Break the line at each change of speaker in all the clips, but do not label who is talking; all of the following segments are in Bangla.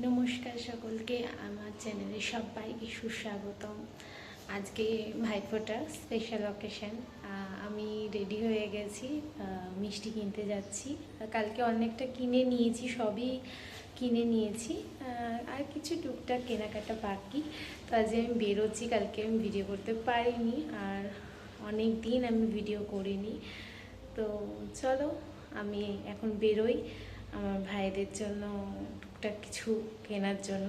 নমস্কার সকলকে আমার চ্যানেলে সবাইকে সুস্বাগতম। আজকে ভাইফোঁটা স্পেশাল অকেশন। আমি রেডি হয়ে গেছি, মিষ্টি কিনতে যাচ্ছি। কালকে অনেকটা কিনে নিয়েছি, সবই কিনে নিয়েছি, আর কিছু টুকটাক কেনাকাটা বাকি। তো আজকে আমি বেরোচ্ছি, কালকে আমি ভিডিও করতে পারিনি, আর অনেক দিন আমি ভিডিও করিনি। তো চলো আমি এখন বেরোই আমার ভাইদের জন্য টুকটাক কিছু কেনার জন্য।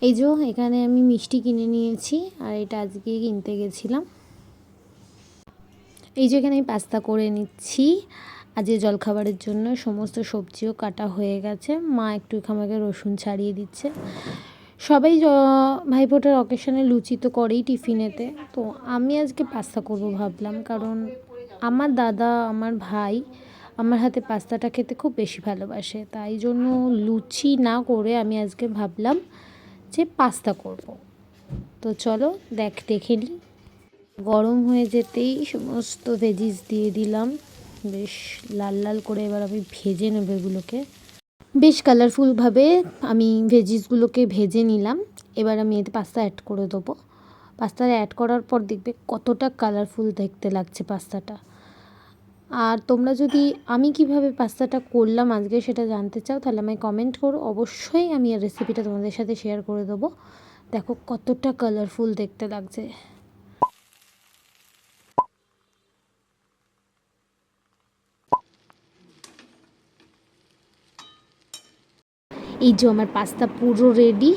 এই যে এখানে আমি মিষ্টি কিনে নিয়েছি, আর এটা আজকে কিনতে গেছিলাম। এই যে এখানে আমি পাস্তা করে নিচ্ছি আজকে জলখাবারের জন্য। সমস্ত সবজিও কাটা হয়ে গেছে, মা একটু আমাকে রসুন ছাড়িয়ে দিচ্ছে। সবাই ভাইফোঁটার অকেশনে লুচি তো করেই টিফিনেতে, তো আমি আজকে পাস্তা করবো ভাবলাম, কারণ আমার দাদা আমার ভাই আমার হাতে পাস্তাটা খেতে খুব বেশি ভালোবাসে। তাই জন্য লুচি না করে আমি আজকে ভাবলাম যে পাস্তা করব। তো চলো দেখে নিই। গরম হয়ে যেতেই সমস্ত ভেজিস দিয়ে দিলাম, বেশ লাল লাল করে। এবার আমি ভেজে নেব এগুলোকে বেশ কালারফুলভাবে। আমি ভেজিসগুলোকে ভেজে নিলাম। এবার আমি এতে পাস্তা অ্যাড করে দেবো। পাস্তাটা অ্যাড করার পর দেখবে কতটা কালারফুল দেখতে লাগছে পাস্তাটা। আর তোমরা যদি আমি কিভাবে পাস্তাটা করলাম আজকে সেটা জানতে চাও, তাহলে আমায় কমেন্ট করো, অবশ্যই আমি এই রেসিপিটা তোমাদের সাথে শেয়ার করে দেবো। দেখো কতটা কালারফুল দেখতে লাগছে। এই যে আমার পাস্তা পুরো রেডি,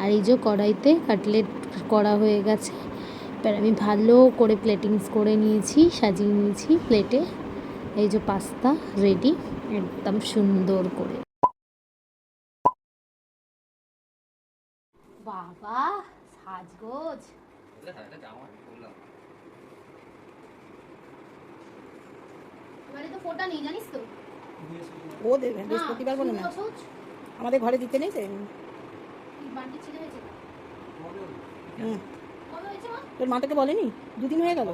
আর এই যে কড়াইতে কাটলেট করা হয়ে গেছে। এবার আমি ভালো করে প্লেটিংস করে নিয়েছি, সাজিয়ে নিয়েছি প্লেটে। এই যে পাস্তা রেডি একদম সুন্দর করে। বাবা সাজগোজ, এবারে তো ফোটা নেই জানিস তো।
ও দেবে বৃহস্পতিবার বলে না, আমাদের ঘরে দিতে নেই। তোর মা তোকে বলেনি? দুদিন হয়ে গেল।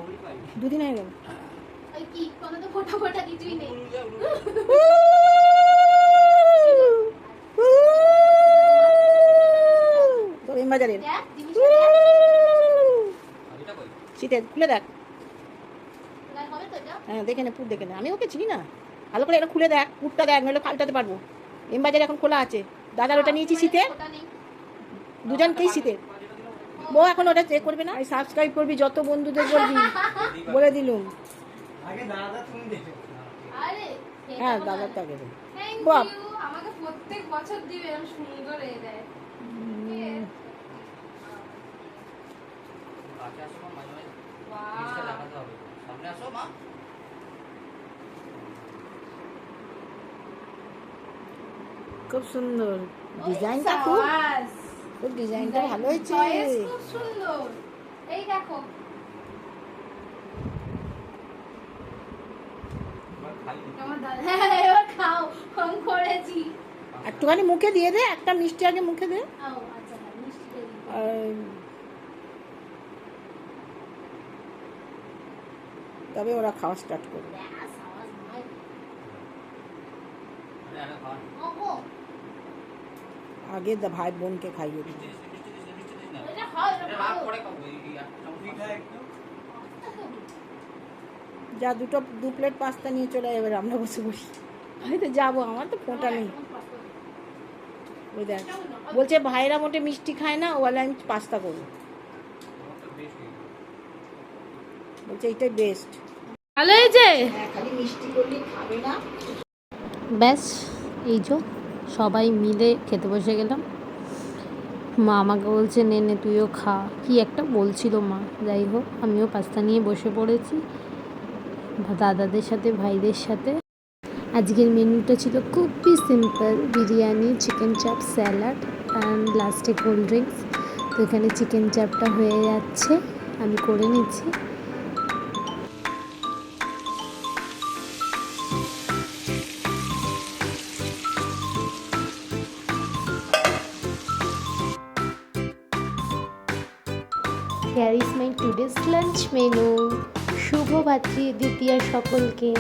তোর বাজারের শীতের খুলে দেখ। হ্যাঁ দেখে নে, পুর দেখে নে। আমি ওকে চিনি না, ভালো করে এটা খুলে দেখ, পুরটা দেখ, নইলে পাল্টাতে পারবো। বাজারে এখন খোলা আছে। দাদার ওটা নিয়েছি শীতের, দুজনকেই শীতের। বউ এখন ওটা চেক করবে না, সাবস্ক্রাইব করবি, যত বন্ধুদের বলবি, বলে দিলুম। হ্যাঁ দাদার তো আগে বাপ
আমাকে প্রত্যেক বছর দিবে, সুন্দর এই দেয়।
খুব সুন্দর ডিজাইনটা, খুব ডিজাইনটা ভালো হয়েছে,
খুব সুন্দর। এই দেখো এবার খাও, কম করেছি।
একটুখানি মুখে দিয়ে দে, একটা মিষ্টি আগে মুখে দে। তবে ওরা খাওয়া স্টার্ট করবে। আগে ভাই বোনকে খাইয়ে দিবি। যা দু প্লেট পাস্তা নিয়ে চলে যাবে, আমরা বসে বসি। আমি তো যাবো, আমার তো ফোঁটা নেই। ওই দেখ বলছে ভাইরা মোটে মিষ্টি খায় না, ওয়ালা আমি পাস্তা করবো, বলছে এইটাই বেস্ট।
ভালো হয়েছে,
খালি মিষ্টি করলে খাবে না।
ব্যাস এই যে সবাই মিলে খেতে বসে গেলাম। মা আমাকে বলছে নে নে তুইও খা, কি একটা বলছিল মা। যাই হোক আমিও পাস্তা নিয়ে বসে পড়েছি দাদাদের সাথে, ভাইদের সাথে। আজকের মেনুটা ছিল খুবই সিম্পল, বিরিয়ানি, চিকেন চাপ, স্যালাড অ্যান্ড লাস্টে কোল্ড ড্রিঙ্কস। তো এখানে চিকেন চাপটা হয়ে যাচ্ছে, আমি করে নিচ্ছি। Here is my today's lunch menu. শুভ ভাতৃ দ্বিতীয়া সকলকে।